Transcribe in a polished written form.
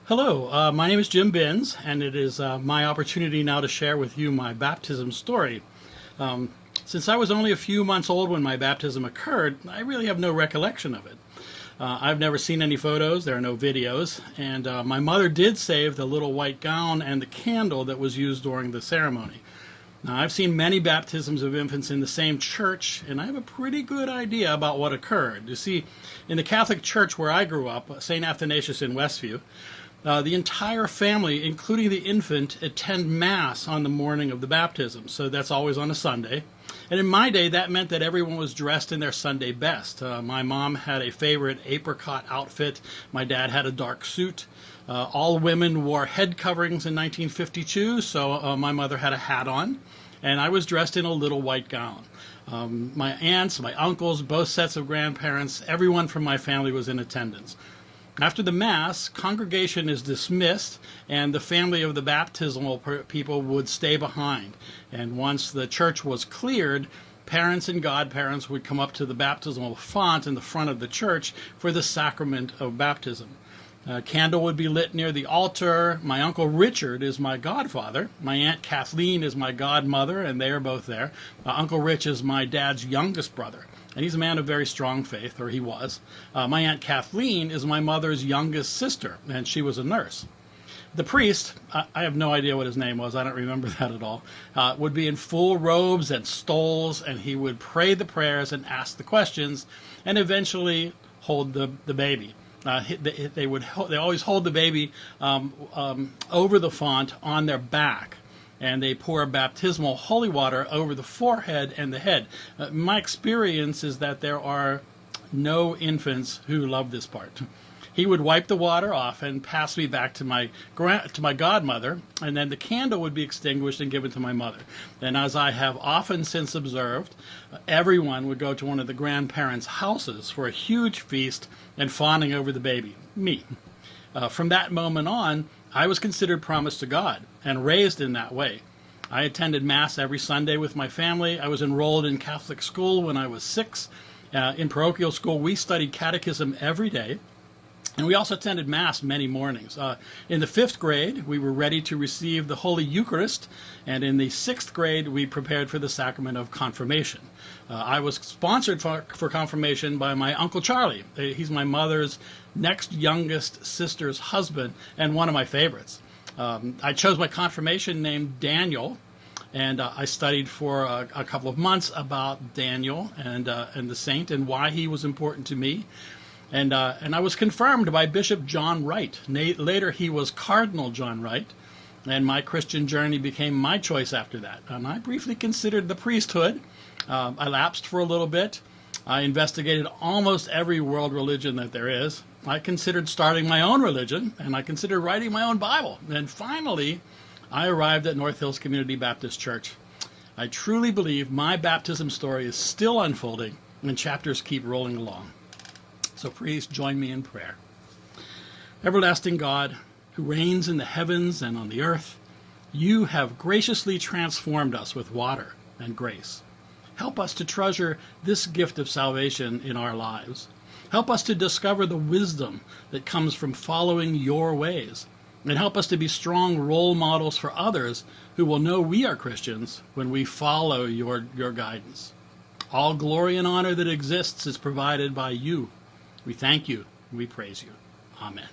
Hello, my name is Jim Binz, and it is my opportunity now to share with you my baptism story. Since I was only a few months old when my baptism occurred, I really have no recollection of it. I've never seen any photos, there are no videos, and my mother did save the little white gown and the candle that was used during the ceremony. Now, I've seen many baptisms of infants in the same church, and I have a pretty good idea about what occurred. You see, in the Catholic Church where I grew up, St. Athanasius in Westview, the entire family, including the infant, attend Mass on the morning of the baptism. So that's always on a Sunday. And in my day, that meant that everyone was dressed in their Sunday best. My mom had a favorite apricot outfit. My dad had a dark suit. All women wore head coverings in 1952, so my mother had a hat on. And I was dressed in a little white gown. My aunts, my uncles, both sets of grandparents, everyone from my family was in attendance. After the Mass, congregation is dismissed, and the family of the baptismal people would stay behind. And once the church was cleared, parents and godparents would come up to the baptismal font in the front of the church for the sacrament of baptism. A candle would be lit near the altar. My Uncle Richard is my godfather. My Aunt Kathleen is my godmother, and they are both there. Uncle Rich is my dad's youngest brother, and he's a man of very strong faith, or he was. My Aunt Kathleen is my mother's youngest sister, and she was a nurse. The priest, I have no idea what his name was, I don't remember that at all, would be in full robes and stoles, and he would pray the prayers and ask the questions, and eventually hold the baby. They always hold the baby over the font on their back, and they pour baptismal holy water over the forehead and the head. My experience is that there are no infants who love this part. He would wipe the water off and pass me back to my godmother, and then the candle would be extinguished and given to my mother. And as I have often since observed, everyone would go to one of the grandparents' houses for a huge feast and fawning over the baby, me. From that moment on, I was considered promised to God and raised in that way. I attended Mass every Sunday with my family. I was enrolled in Catholic school when I was 6. In parochial school, we studied catechism every day. And we also attended Mass many mornings. In the 5th grade, we were ready to receive the Holy Eucharist, and in the 6th grade, we prepared for the sacrament of confirmation. I was sponsored for confirmation by my Uncle Charlie. He's my mother's next youngest sister's husband, and one of my favorites. I chose my confirmation name Daniel, and I studied for a couple of months about Daniel and the saint and why he was important to me. And I was confirmed by Bishop John Wright. Later, he was Cardinal John Wright, and my Christian journey became my choice after that. And I briefly considered the priesthood. I lapsed for a little bit. I investigated almost every world religion that there is. I considered starting my own religion, and I considered writing my own Bible. And finally, I arrived at North Hills Community Baptist Church. I truly believe my baptism story is still unfolding, and chapters keep rolling along. So please join me in prayer. Everlasting God, who reigns in the heavens and on the earth, you have graciously transformed us with water and grace. Help us to treasure this gift of salvation in our lives. Help us to discover the wisdom that comes from following your ways. And help us to be strong role models for others who will know we are Christians when we follow your guidance. All glory and honor that exists is provided by you. We thank you, and we praise you. Amen.